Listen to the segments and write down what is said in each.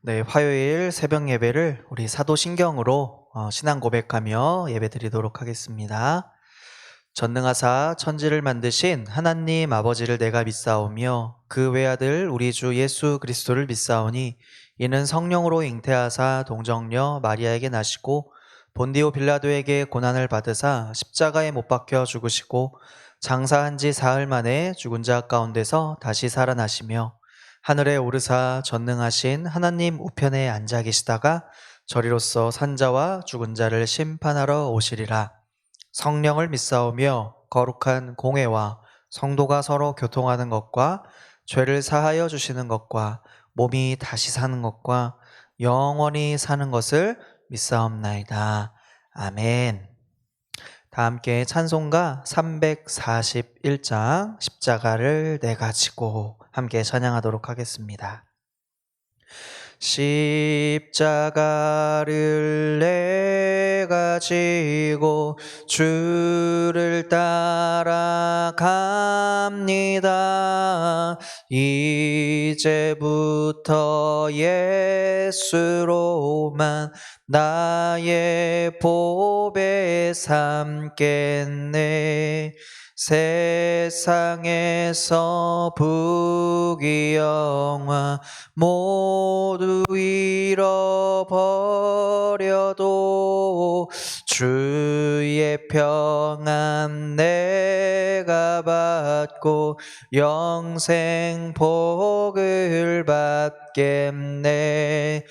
네, 화요일 새벽 예배를 우리 사도신경으로 신앙 고백하며 예배 드리도록 하겠습니다. 전능하사 천지를 만드신 하나님 아버지를 내가 믿사오며 그 외아들 우리 주 예수 그리스도를 믿사오니 이는 성령으로 잉태하사 동정녀 마리아에게 나시고 본디오 빌라도에게 고난을 받으사 십자가에 못 박혀 죽으시고 장사한 지 사흘 만에 죽은 자 가운데서 다시 살아나시며 하늘에 오르사 전능하신 하나님 우편에 앉아 계시다가 저리로서 산자와 죽은 자를 심판하러 오시리라. 성령을 믿사오며 거룩한 공회와 성도가 서로 교통하는 것과 죄를 사하여 주시는 것과 몸이 다시 사는 것과 영원히 사는 것을 믿사옵나이다. 아멘. 다 함께 찬송가 341장 십자가를 내가 지고 함께 찬양하도록 하겠습니다. 십자가를 내가 지고 주를 따라갑니다. 이제부터 예수로만 나의 보배 삼겠네. 세상에서 부귀영화 모두 잃어버려도 주의 평안 내가 받고 영생 복을 받겠네.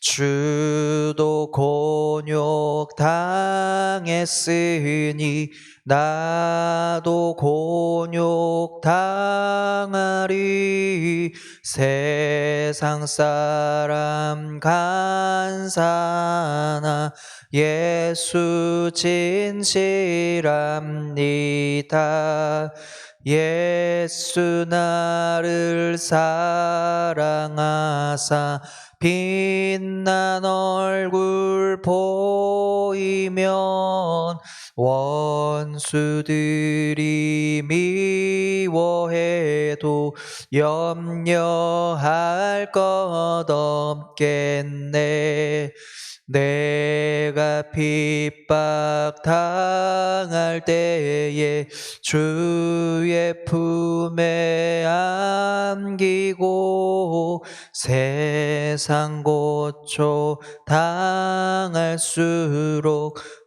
주도 곤욕 당했으니 나도 곤욕 당하리. 세상 사람 간사나 예수 진실합니다. 예수 나를 사랑하사 빛난 얼굴 보이면 원수들이 미워해도 염려할 것 없겠네. 내가 핍박 당할 때에 주의 품에 안기고 세상 고초 당할수록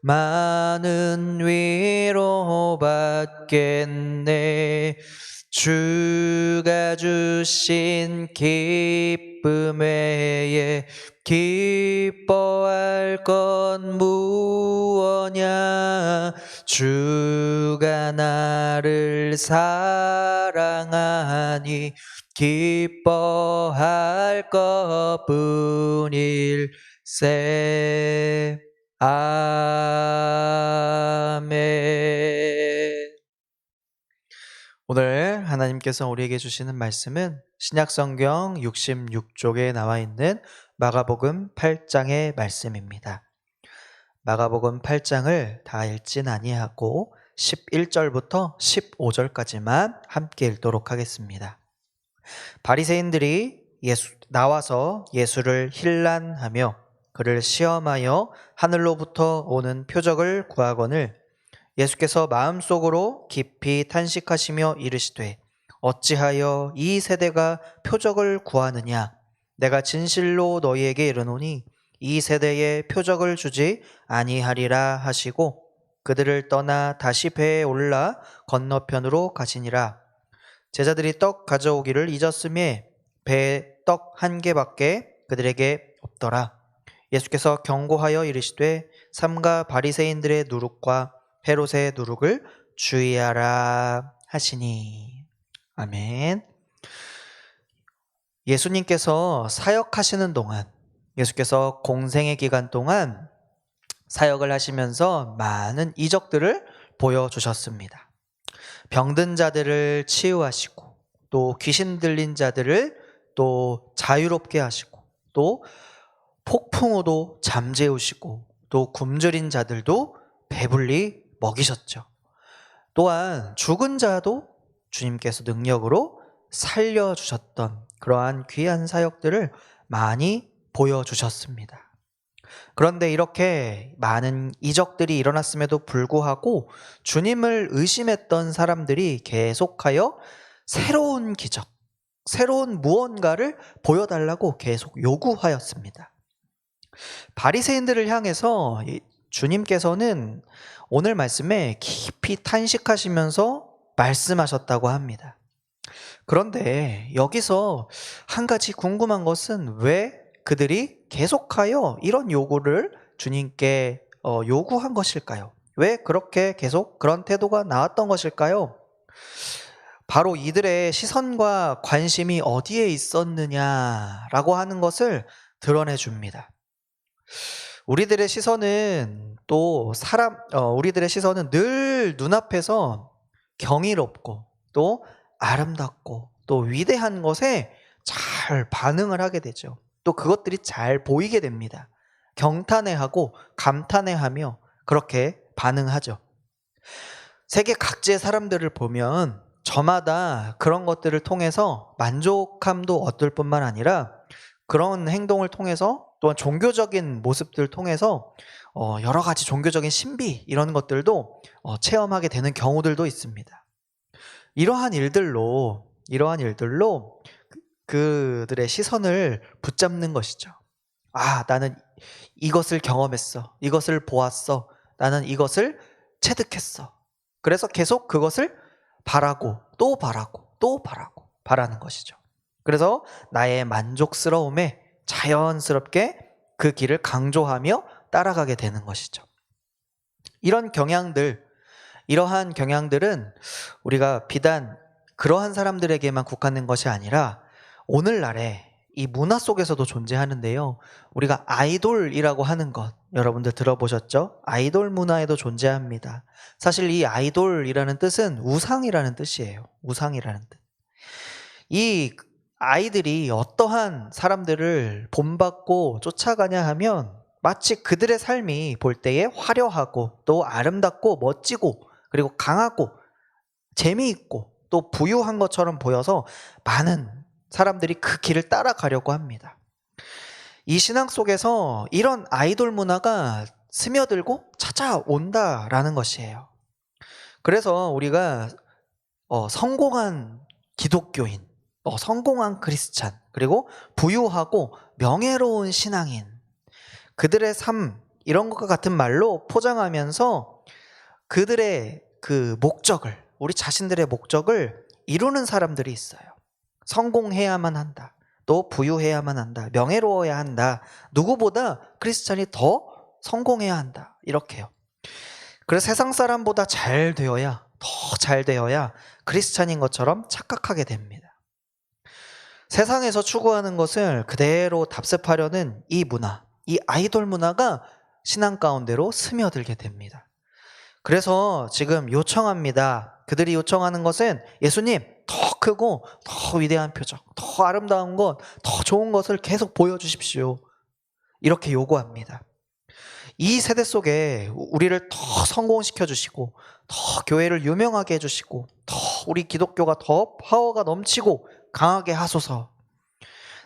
많은 위로 받겠네. 주가 주신 기쁨 외에 기뻐할 건 무엇냐. 주가 나를 사랑하니 기뻐할 것뿐일세. 아멘. 오늘 하나님께서 우리에게 주시는 말씀은 신약성경 66쪽에 나와 있는 마가복음 8장의 말씀입니다. 마가복음 8장을 다 읽진 아니하고 11절부터 15절까지만 함께 읽도록 하겠습니다. 바리새인들이 나와서 예수를 힐난하며 그를 시험하여 하늘로부터 오는 표적을 구하거늘 예수께서 마음속으로 깊이 탄식하시며 이르시되 어찌하여 이 세대가 표적을 구하느냐. 내가 진실로 너희에게 이르노니 이 세대에 표적을 주지 아니하리라 하시고 그들을 떠나 다시 배에 올라 건너편으로 가시니라. 제자들이 떡 가져오기를 잊었음에 배에 떡 한 개밖에 그들에게 없더라. 예수께서 경고하여 이르시되 삼가 바리새인들의 누룩과 헤롯의 누룩을 주의하라 하시니. 아멘. 예수님께서 사역하시는 동안, 예수께서 공생의 기간 동안 사역을 하시면서 많은 이적들을 보여주셨습니다. 병든 자들을 치유하시고 또 귀신 들린 자들을 또 자유롭게 하시고 또 폭풍우도 잠재우시고 또 굶주린 자들도 배불리 먹이셨죠. 또한 죽은 자도 주님께서 능력으로 살려주셨던 그러한 귀한 사역들을 많이 보여주셨습니다. 그런데 이렇게 많은 이적들이 일어났음에도 불구하고 주님을 의심했던 사람들이 계속하여 새로운 기적, 새로운 무언가를 보여달라고 계속 요구하였습니다. 바리새인들을 향해서 주님께서는 오늘 말씀에 깊이 탄식하시면서 말씀하셨다고 합니다. 그런데 여기서 한 가지 궁금한 것은 왜 그들이 계속하여 이런 요구를 주님께 요구한 것일까요? 왜 그렇게 계속 그런 태도가 나왔던 것일까요? 바로 이들의 시선과 관심이 어디에 있었느냐라고 하는 것을 드러내 줍니다. 우리들의 시선은 우리들의 시선은 늘 눈앞에서 경이롭고 또 아름답고 또 위대한 것에 잘 반응을 하게 되죠. 또 그것들이 잘 보이게 됩니다. 경탄해하고 감탄해하며 그렇게 반응하죠. 세계 각지의 사람들을 보면 저마다 그런 것들을 통해서 만족함도 얻을 뿐만 아니라 그런 행동을 통해서 또한 종교적인 모습들을 통해서 여러 가지 종교적인 신비 이런 것들도 체험하게 되는 경우들도 있습니다. 이러한 일들로 그들의 시선을 붙잡는 것이죠. 나는 이것을 경험했어. 이것을 보았어. 나는 이것을 체득했어. 그래서 계속 그것을 바라고 또 바라고 또 바라는 것이죠. 그래서 나의 만족스러움에 자연스럽게 그 길을 강조하며 따라가게 되는 것이죠. 이러한 경향들은 우리가 비단 그러한 사람들에게만 국한된 것이 아니라 오늘날에 이 문화 속에서도 존재하는데요. 우리가 아이돌이라고 하는 것 여러분들 들어보셨죠? 아이돌 문화에도 존재합니다. 사실 이 아이돌이라는 뜻은 우상이라는 뜻이에요. 우상이라는 뜻. 이 아이들이 어떠한 사람들을 본받고 쫓아가냐 하면 마치 그들의 삶이 볼 때에 화려하고 또 아름답고 멋지고 그리고 강하고 재미있고 또 부유한 것처럼 보여서 많은 사람들이 그 길을 따라가려고 합니다. 이 신앙 속에서 이런 아이돌 문화가 스며들고 찾아온다라는 것이에요. 그래서 우리가 성공한 기독교인, 성공한 크리스찬, 그리고 부유하고 명예로운 신앙인, 그들의 삶 이런 것과 같은 말로 포장하면서 그들의 그 목적을, 우리 자신들의 목적을 이루는 사람들이 있어요. 성공해야만 한다. 또 부유해야만 한다. 명예로워야 한다. 누구보다 크리스찬이 더 성공해야 한다. 이렇게요. 그래서 세상 사람보다 더 잘 되어야 크리스찬인 것처럼 착각하게 됩니다. 세상에서 추구하는 것을 그대로 답습하려는 이 문화, 이 아이돌 문화가 신앙 가운데로 스며들게 됩니다. 그래서 지금 요청합니다. 그들이 요청하는 것은 예수님 더 크고 더 위대한 표적, 더 아름다운 것, 더 좋은 것을 계속 보여주십시오. 이렇게 요구합니다. 이 세대 속에 우리를 더 성공시켜 주시고 더 교회를 유명하게 해주시고 더 우리 기독교가 더 파워가 넘치고 강하게 하소서.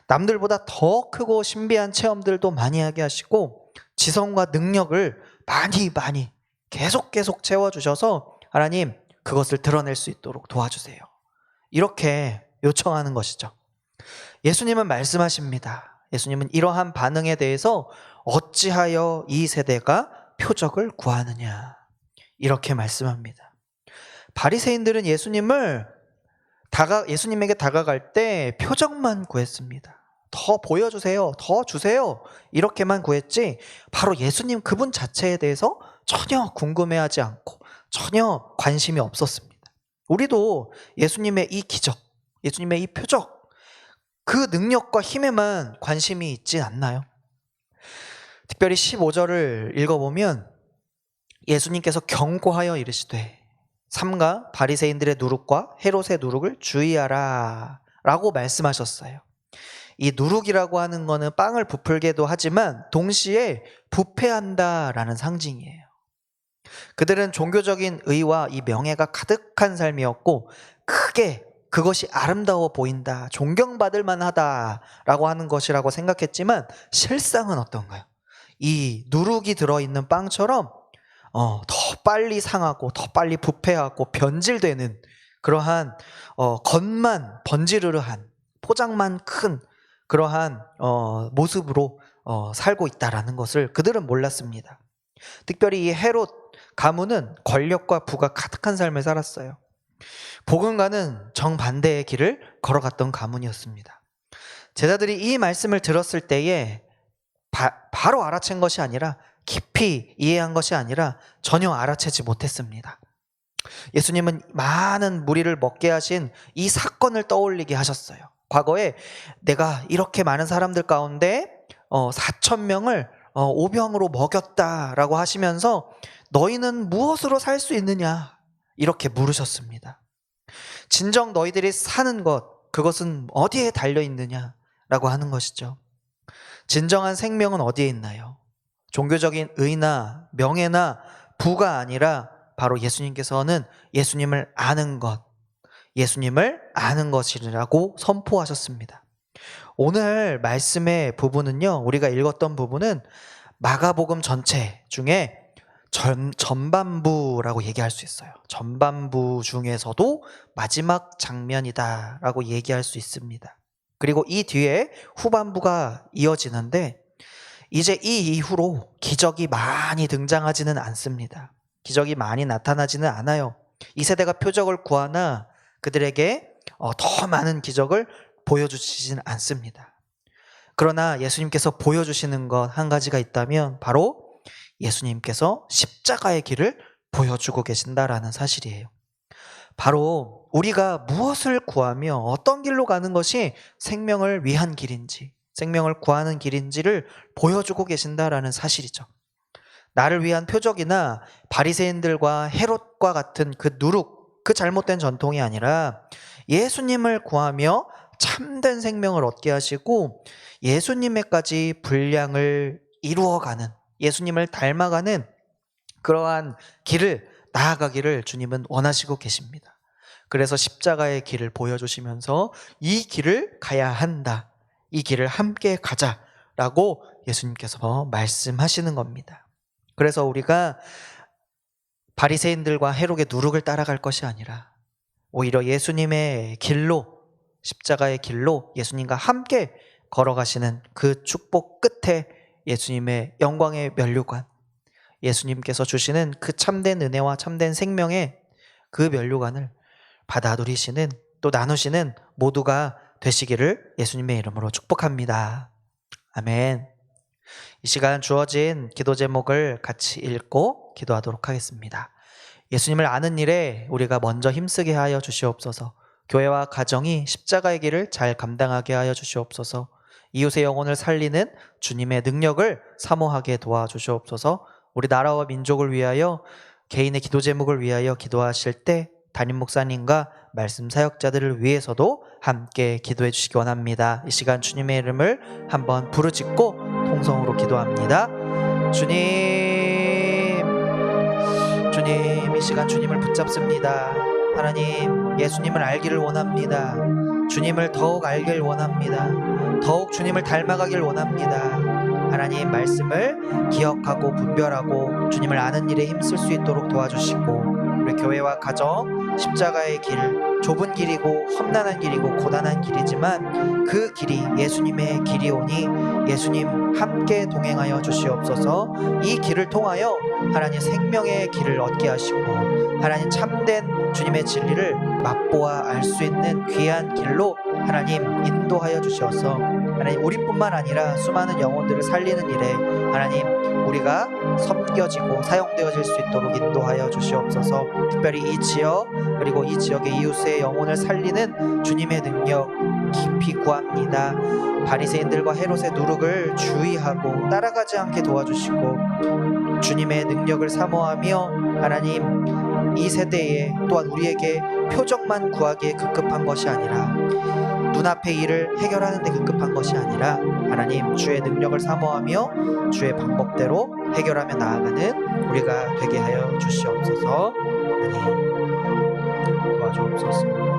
남들보다 더 크고 신비한 체험들도 많이 하게 하시고 지성과 능력을 많이 계속 채워주셔서 하나님 그것을 드러낼 수 있도록 도와주세요. 이렇게 요청하는 것이죠. 예수님은 말씀하십니다. 예수님은 이러한 반응에 대해서 어찌하여 이 세대가 표적을 구하느냐 이렇게 말씀합니다. 바리새인들은 예수님에게 다가갈 때 표적만 구했습니다. 더 보여주세요. 더 주세요. 이렇게만 구했지 바로 예수님 그분 자체에 대해서 전혀 궁금해하지 않고 전혀 관심이 없었습니다. 우리도 예수님의 이 기적, 예수님의 이 표적, 그 능력과 힘에만 관심이 있지 않나요? 특별히 15절을 읽어보면 예수님께서 경고하여 이르시되 삼가 바리새인들의 누룩과 헤롯의 누룩을 주의하라 라고 말씀하셨어요. 이 누룩이라고 하는 거는 빵을 부풀게도 하지만 동시에 부패한다라는 상징이에요. 그들은 종교적인 의와 이 명예가 가득한 삶이었고 크게 그것이 아름다워 보인다, 존경받을 만하다라고 하는 것이라고 생각했지만 실상은 어떤가요? 이 누룩이 들어있는 빵처럼 더 빨리 상하고 더 빨리 부패하고 변질되는 그러한 겉만 번지르르한 포장만 큰 그러한 모습으로 살고 있다라는 것을 그들은 몰랐습니다. 특별히 이 헤롯 가문은 권력과 부가 가득한 삶을 살았어요. 복음과는 정반대의 길을 걸어갔던 가문이었습니다. 제자들이 이 말씀을 들었을 때에 바로 알아챈 것이 아니라 깊이 이해한 것이 아니라 전혀 알아채지 못했습니다. 예수님은 많은 무리를 먹게 하신 이 사건을 떠올리게 하셨어요. 과거에 내가 이렇게 많은 사람들 가운데 4,000명을 오병으로 먹였다라고 하시면서 너희는 무엇으로 살 수 있느냐 이렇게 물으셨습니다. 진정 너희들이 사는 것, 그것은 어디에 달려 있느냐라고 하는 것이죠. 진정한 생명은 어디에 있나요? 종교적인 의나 명예나 부가 아니라 바로 예수님께서는 예수님을 아는 것, 예수님을 아는 것이라고 선포하셨습니다. 오늘 말씀의 부분은요, 우리가 읽었던 부분은 마가복음 전체 중에 전반부라고 얘기할 수 있어요. 전반부 중에서도 마지막 장면이다라고 얘기할 수 있습니다. 그리고 이 뒤에 후반부가 이어지는데 이제 이 이후로 기적이 많이 등장하지는 않습니다. 기적이 많이 나타나지는 않아요. 이 세대가 표적을 구하나 그들에게 더 많은 기적을 보여주시지는 않습니다. 그러나 예수님께서 보여주시는 것 한 가지가 있다면 바로 예수님께서 십자가의 길을 보여주고 계신다라는 사실이에요. 바로 우리가 무엇을 구하며 어떤 길로 가는 것이 생명을 위한 길인지, 생명을 구하는 길인지를 보여주고 계신다라는 사실이죠. 나를 위한 표적이나 바리새인들과 헤롯과 같은 그 누룩, 그 잘못된 전통이 아니라 예수님을 구하며 참된 생명을 얻게 하시고 예수님에까지 분량을 이루어가는, 예수님을 닮아가는 그러한 길을 나아가기를 주님은 원하시고 계십니다. 그래서 십자가의 길을 보여주시면서 이 길을 가야 한다, 이 길을 함께 가자라고 예수님께서 말씀하시는 겁니다. 그래서 우리가 바리새인들과 헤롯의 누룩을 따라갈 것이 아니라 오히려 예수님의 길로, 십자가의 길로 예수님과 함께 걸어가시는 그 축복 끝에 예수님의 영광의 면류관, 예수님께서 주시는 그 참된 은혜와 참된 생명의 그 면류관을 받아 누리시는, 또 나누시는 모두가 되시기를 예수님의 이름으로 축복합니다. 아멘. 이 시간 주어진 기도 제목을 같이 읽고 기도하도록 하겠습니다. 예수님을 아는 일에 우리가 먼저 힘쓰게 하여 주시옵소서. 교회와 가정이 십자가의 길을 잘 감당하게 하여 주시옵소서. 이웃의 영혼을 살리는 주님의 능력을 사모하게 도와주시옵소서. 우리 나라와 민족을 위하여, 개인의 기도 제목을 위하여 기도하실 때 담임 목사님과 말씀 사역자들을 위해서도 함께 기도해 주시기 원합니다. 이 시간 주님의 이름을 한번 부르짖고 통성으로 기도합니다. 주님, 이 시간 주님을 붙잡습니다. 하나님, 예수님을 알기를 원합니다. 주님을 더욱 알길 원합니다. 더욱 주님을 닮아가길 원합니다. 하나님 말씀을 기억하고 분별하고 주님을 아는 일에 힘쓸 수 있도록 도와주시고, 우리 교회와 가정, 십자가의 길, 좁은 길이고 험난한 길이고 고단한 길이지만 그 길이 예수님의 길이오니 예수님 함께 동행하여 주시옵소서. 이 길을 통하여 하나님 생명의 길을 얻게 하시고 하나님 참된 주님의 진리를 맛보아 알 수 있는 귀한 길로 하나님 인도하여 주셔서 하나님 우리뿐만 아니라 수많은 영혼들을 살리는 일에 하나님 우리가 섬겨지고 사용되어질 수 있도록 인도하여 주시옵소서. 특별히 이 지역 그리고 이 지역의 이웃의 영혼을 살리는 주님의 능력 깊이 구합니다. 바리새인들과 헤롯의 누룩을 주의하고 따라가지 않게 도와주시고 주님의 능력을 사모하며 하나님 이 세대에 또한 우리에게 표적만 구하기에 급급한 것이 아니라 눈앞의 일을 해결하는 데 급급한 것이 아니라 하나님 주의 능력을 사모하며 주의 방법대로 해결하며 나아가는 우리가 되게 하여 주시옵소서. 하나님 도와주옵소서.